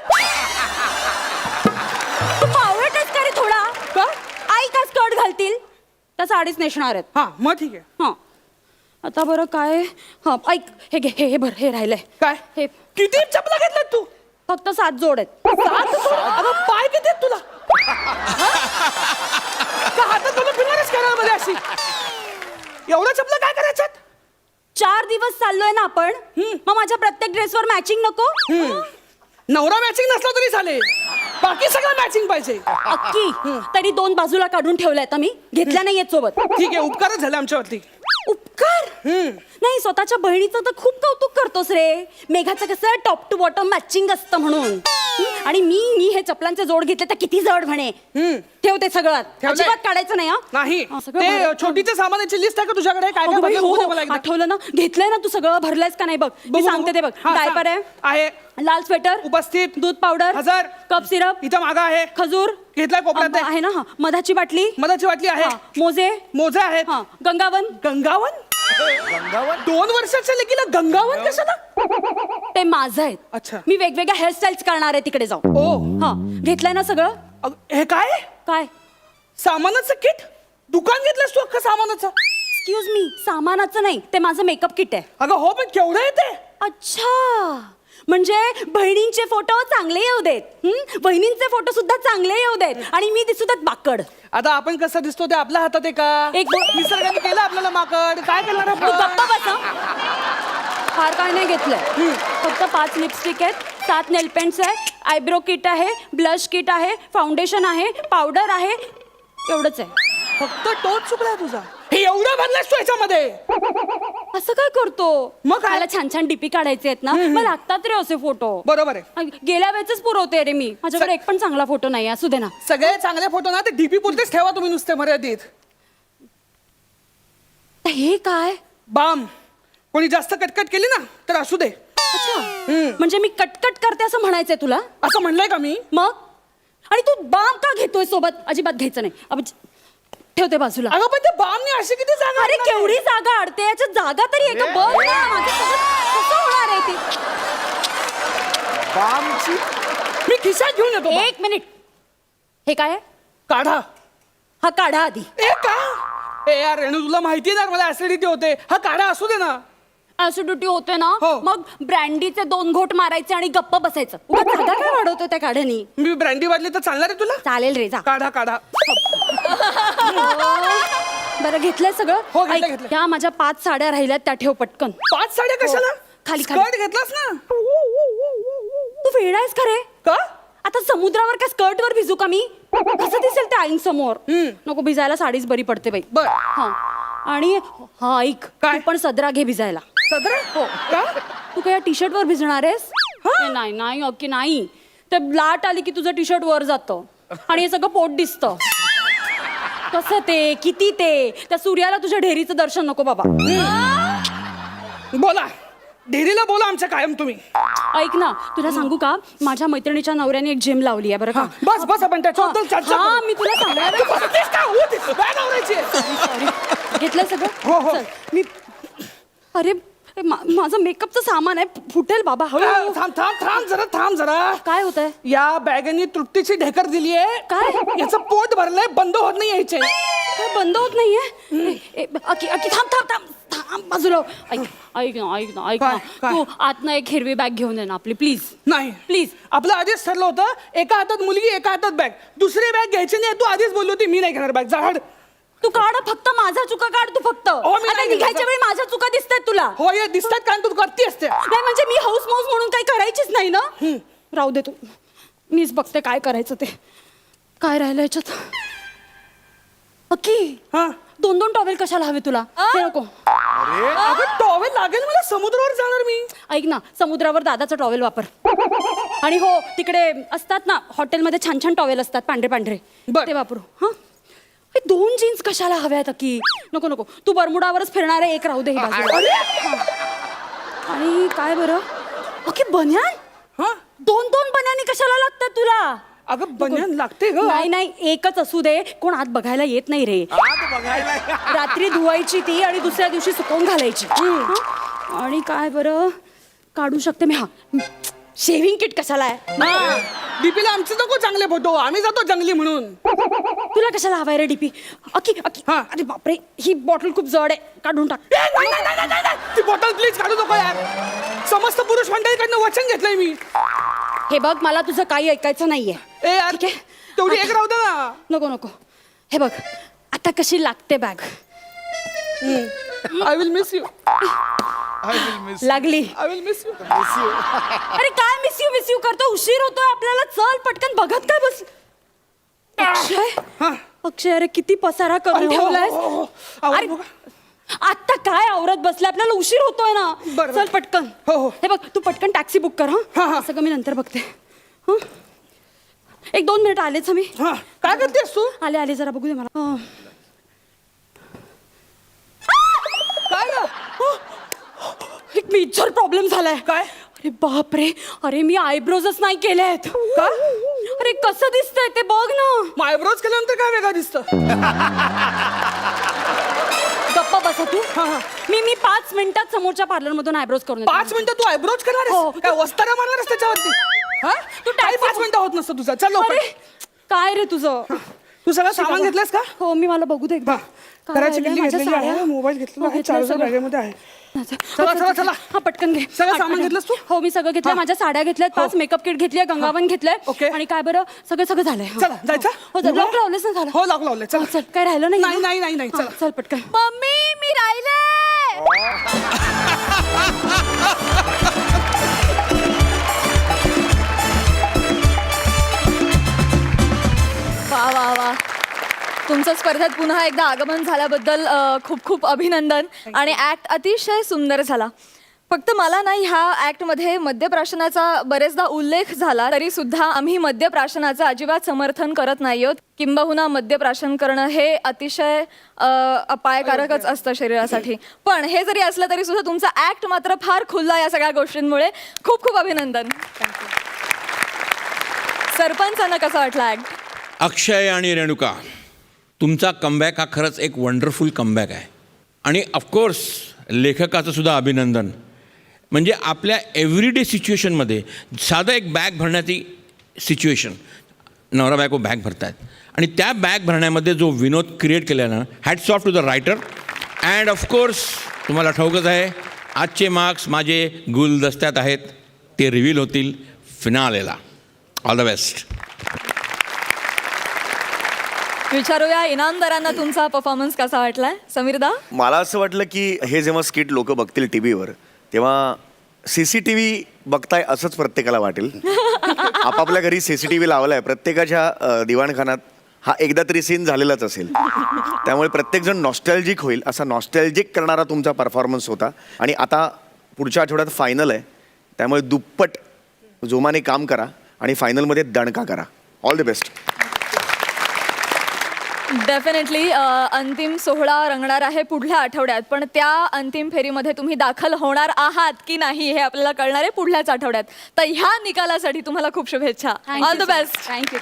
तू पावळटच का रे थोडा? का? आई का स्कर्ट घालतील? त्या साडीच नेसणार आहेत. हा मग ठीक आहे. हा आता बरं काय हा ऐक हे घे हे भर हे राहिलंय. काय? हे किती चपला घेतल्यात तू? फक्त 7 जोड आहेत. 7 जोड? अगं पाय किती आहेत तुला? का हातात घालून फिरणारच केरळमध्ये अशी? एवढ्या चपला काय करायच्यात? 4 दिवस चाललोय ना आपण. मग माझ्या प्रत्येक ड्रेसवर मॅचिंग नको? नवरा मॅचिंग नसला तरी चालेल, बाकी सगळं मॅचिंग पाहिजे. अक्की तरी 2 बाजूला काढून ठेवल्यात आम्ही, घेतल्या नाहीयेत सोबत. ठीक आहे उपकारच झाले आमच्यावरती. उपकार नाही स्वतःच्या बहिणीचं तर खूप कौतुक करतोस रे. मेघाचं कसं टॉप टू बॉटम मॅचिंग असतं म्हणून. आणि मी हे चपलांचे जोड घेतले तर किती जड म्हणे. ठेवते सगळं ठेवलंय. अजिबात काढायचं नाही. नाही हा, सगळं ते भरलं. छोटीच्या सामानाची लिस्ट आहे का तुझ्याकडे? काय अगं काय बाई, बदल हो, होऊ दे हो. मला एकदा. आठवलं ना घेतलंय ना तू सगळं भरलंयस का नाही बघ. मी बघू, सांगते ते बघ. हा, डायपर सांग. आहे, आहे लाल स्वेटर उपस्थित, दूध पावडर 1000 कप सिरप इथं मागा आहे, खजूर घेतलाय कोपऱ्यात आहे. आहे ना. हा मधाची बाटली मधाची वाटली आहे, हा, मोजे मोजे आहेत. हा गंगावन गंगावन? 2 वर्षाच्या लेकीला गंगावन कशाला? ते माझं आहे. अच्छा. मी वेगवेगळ्या हेअरस्टाईल्स करणार आहे तिकडे जाऊन. ओ हा घेतलंय ना सगळं? हे काय? काय सामानाचं किट? दुकान घेतलंस तू अख्खं सामानाचं? एक्सक्यूज मी सामानाचं नाही ते माझं मेकअप किट आहे. अगं हो पण केवढं येते? अच्छा म्हणजे बहिणींचे फोटो चांगले येऊ देत, बहिणींचे फोटो सुद्धा चांगले येऊ देत आणि मी दिसू देत बाकड. आता आपण कसं दिसतो ते आपल्या हातात आहे का? एक निसर्गाने केलं आपल्याला माकड, काय करणार तू आपण? गप्पा बस हं. फार काय नाही घेतलंय. फक्त 5 लिपस्टिक आहेत, 7 नेल पेंट्स आहे, आयब्रो किट आहे, ब्लश किट आहे, फाउंडेशन आहे, पावडर आहे, एवढंच आहे. फक्त टोच चुकलाय तुझा. हे एवढं भरलास तू याच्यामध्ये. असं काय करतो मग काय? मला छान छान डीपी काढायचे आहेत ना मग लागतात रे असे फोटो. बरोबर आहे. गेल्या वेळेच पुरवते रे मी. माझ्याकडे एक पण चांगला फोटो नाही. असू दे ना. सगळे चांगले फोटो ना ते डीपी पुरतेच ठेवा तुम्ही नुसते मर्यादित. तर हे काय? बाम कोणी जास्त कटकट केली ना तर असू दे. अच्छा म्हणजे मी कटकट करते असं म्हणायचंय तुला? असं म्हणलंय का मी? मग आणि तू बाम का घेतोय सोबत? अजिबात घ्यायचं नाही. ठेवते बाजूला. अगं पण ते बामने अशी किती जागा अरे आणणार आहे? केवढी जागा अडते याच्यात जागा तरी आहे का? बघ ना माझं सगळं कसं होणार आहे ते. बामची मी खिशात घेऊन येतो बाम. एक मिनिट. हे काय आहे? काढा. हा काढा आधी. ए का ए यार रेणू तुला माहिती आहे ना मला ऍसिडिटी होते. हा काढा असू दे ना. ऍसिडिटी होते ना हो. मग ब्रँडीचे 2 घोट मारायचे आणि गप्प बसायचं. उगाच जागा काय वाढवतो त्या काढ्यानी? मी ब्रँडी वाजली तर चालणार आहे तुला? चालेल रे जा. काढा काढा. बरं घेतलंय सगळं? हो, घेतलं, ऐक, घेतलं. ह्या माझ्या 5 साड्या राहिल्यात त्या ठेव पटकन. 5 साड्या कशाला? खाली, खाली. स्कर्ट घेतलास ना? तू वेडा आहेस खरे? का? आता समुद्रावर का स्कर्ट वर भिजू का मी? कसं दिसेल त्या आईंसमोर? नको भिजायला साडीच बरी पडते बाई. बर. हा आणि हा ऐक काय? तू पण सदरा घे भिजायला. सदरा हो का? तू काय टी शर्ट वर भिजणार आहेस? ए, नाही नाही ओके नाही. ते लाट आली की तुझं टी शर्ट वर जातं आणि हे सगळं पोट दिसतं. कसं ते किती ते त्या सूर्याला तुझ्या ढेरीचं दर्शन नको बाबा. बोला ढेरीला बोला आमच्या कायम तुम्ही. ऐक ना तुला सांगू का माझ्या मैत्रिणीच्या नवऱ्याने एक जिम लावली आहे बरं का. बस बस आपण त्याच्याबद्दल चर्चा हा करू. मी तुला सांगणार तू बसतेस का? हो, ती बॅग आवरायची आहे. सॉरी घेतलंय सगळं. हो, हो. चल, मी अरे माझं मेकअपचं सामान आहे फुटेल बाबा. हळू थांब थांब थांब जरा थांब जरा. काय होतंय? या बॅगेने तृप्तीची ढेकर दिली आहे. काय? याचं पोट भरलंय बंद होत नाही यायचे. काय बंद होत नाहीये? अकी अकी थांब थांब थांब थांब बाजूला. ऐक ऐक ना ऐक ना ऐक ना काय? काय? तू आतनं एक हिरवी बॅग घेऊन ये ना आपली प्लीज. नाही प्लीज. आपलं आधीच ठरलं होतं एका हातात मुलगी एका हातात बॅग. दुसरी बॅग घ्यायची नाही तू आधीच बोलली होती. मी नाही घेणार बॅग. झाड तू काढ फक्त माझा चुका काढ तू फक्त. मी आता नाही निघायच्या घेणार. वेळी माझ्या चुका दिसतात तुला. हो ये दिसतात कारण तू करती असते. नाही म्हणजे मी हाऊस माऊस म्हणून काही करायचीच नाही ना. राहू दे तू. मीच बघते काय करायचं ते. काय राहिलं याच्यात? अक्की हा 2 टॉवेल कशाला हवे तुला? ते नको. अगं टॉवेल लागेल मला समुद्रावर जाणार मी. ऐक ना समुद्रावर दादाचा टॉवेल वापर. आणि हो तिकडे असतात ना हॉटेलमध्ये छान छान टॉवेल असतात पांढरे पांढरे बर. ते वापरू. हा 2 जीन्स कशाला हव्यात अक्की? नको नको तू बरमुडावरच फिरणार आहे. एक राहू दे ही बाजूला. हा. आणि काय बरं अक्की बन्यान? हा 2 बन्यानी कशाला लागतात तुला? अगं बन्यान लागते ग. नाही नाही एकच असू दे. कोण आत बघायला येत नाही रे. रात्री धुवायची ती आणि दुसऱ्या दिवशी सुकवून घालायची. हं? आणि काय बरं काढू शकते मी. हा शेव्हिंग किट कशाला आहे? डीपीला आमचे नको चांगले फोटो. आम्ही जातो जंगली म्हणून. तुला कशाला हवाय रे डीपी? अक्की अक्की हा. अरे बापरे ही बॉटल खूप जड आहे. काढून टाक. ए, नाही, नाही, नाही, नाही, नाही. ती बॉटल प्लीज काढू नको यार. समस्त पुरुष मंडळीकडनं वचन घेतलंय मी. हे बघ मला तुझं काही ऐकायचं नाहीये. ए यार ठीक आहे? तेवढी एक राहू दे ना. नको नको. हे बघ आता कशी लागते bag. I will miss you. लागली. I will miss you. अरे काय मिस यू करतो? उशीर होतोय आपल्याला. चल पटकन. बघत काय बस. अक्षय अक्षय अरे किती पसारा करून ठेवलायस. आवाज अरे बघा. आता काय आवरत बसला? आपल्याला उशीर होतोय ना. बरं. चल पटकन. हो, हो. हे बघ तू पटकन टॅक्सी बुक कर. हा, हा हा. सगळं मी नंतर बघते. हं? 1-2 मिनिट आलेच मी. हा काय करतेस तू? आले आले जरा बघू दे मला. हं. काय ग? एक मेजर प्रॉब्लेम झालाय. काय? अरे बापरे अरे मी आयब्रोजच नाही केले आहेत. का? अरे कसं दिसतंय ते बघ ना. मायब्रोज केल्यानंतर काय वेगळं दिसतं? गप्पा बसा तू. हा. मी 5 मिनिटात समोरच्या पार्लर मधून आयब्रोज करून येते. 5 मिनिटं तू आयब्रोज करणार हो. आहेस? काय वस्तारा मारणार आहेस त्याच्यावरती? हा तू काही 5 मिनिटं होत नसतं तुझं. चल अरे लवकर. काय रे तुझं? तू सगळं सामान घेतलंस का? हो मी मला बघू दे एकदा. काय करायची राहिलंय? किल्ली माझ्या घेतलेली आहे. साड्या? मोबाईल घेतलेला हो, आहे. घेतलंय चार्जर सगळं. बॅगेमध्ये आहे. चला चला, चला. हा पटकन घे. सगळं सामान घेतलंस तू? हो मी सगळं घेतलंय. माझ्या साड्या घेतल्यात. 5 मेकअप किट घेतली. गंगावन घेतलंय. ओके. आणि काय बरं सगळं झालंय. चला जायचं. हो लॉक लावलेस ना झालं. हो लॉक लावले. चल हा, चल काय राहिलं नाही. नाही नाही नाही नाही हा, चल. चल पटकन. मम्मी मी राहिले. वा वा वा तुमचं स्पर्धेत पुन्हा एकदा आगमन झाल्याबद्दल खूप खूप अभिनंदन आणि ऍक्ट अतिशय सुंदर झाला. फक्त मला नाही ह्या ऍक्टमध्ये मद्यप्राशनाचा बरेचदा उल्लेख झाला तरी सुद्धा आम्ही मद्यप्राशनाचं अजिबात समर्थन करत नाही आहोत. किंबहुना मद्यप्राशन करणं हे अतिशय अपायकारकच असतं शरीरासाठी. पण हे जरी असलं तरी सुद्धा तुमचा ऍक्ट मात्र फार खुलला या सगळ्या गोष्टींमुळे. खूप खूप अभिनंदन. सरपंचांना कसा वाटला ऍक्ट? अक्षय आणि रेणुका, तुमचा कमबॅक हा खरंच एक वंडरफुल कमबॅक आहे. आणि ऑफकोर्स लेखकाचं सुद्धा अभिनंदन. म्हणजे आपल्या एव्हरीडे सिच्युएशनमध्ये साधं एक बॅग भरण्याची सिच्युएशन, नवरा बायको बॅग भरतायत आणि त्या बॅग भरण्यामध्ये जो विनोद क्रिएट केला ना, hats off to the writer. And of course तुम्हाला ठाऊकच आहे आजचे मार्क्स माझे गुलदस्त्यात आहेत, ते रिव्हील होतील फिनालेला. All the best. विचारूया इनामदारांना तुमचा परफॉर्मन्स कसा वाटलाय. समीरदा? मला असं वाटलं की हे जेव्हा स्किट लोक बघतील टीव्हीवर तेव्हा CCTV बघताय असंच प्रत्येकाला वाटेल. आपापल्या घरी CCTV लावलाय, प्रत्येकाच्या दिवाणखानात हा एकदा तरी सीन झालेलाच असेल. त्यामुळे प्रत्येकजण नॉस्टॅल्जिक होईल असा नॉस्टॅल्जिक करणारा तुमचा परफॉर्मन्स होता. आणि आता पुढच्या आठवड्यात फायनल आहे, त्यामुळे दुप्पट जोमाने काम करा आणि फायनलमध्ये दणका करा. All the best. डेफिनेटली अंतिम सोहळा रंगणार आहे पुढल्या आठवड्यात, पण त्या अंतिम फेरीमध्ये तुम्ही दाखल होणार आहात की नाही हे आपल्याला कळणार आहे पुढल्याच आठवड्यात. तर ह्या निकालासाठी तुम्हाला खूप शुभेच्छा. All the best. थँक्यू.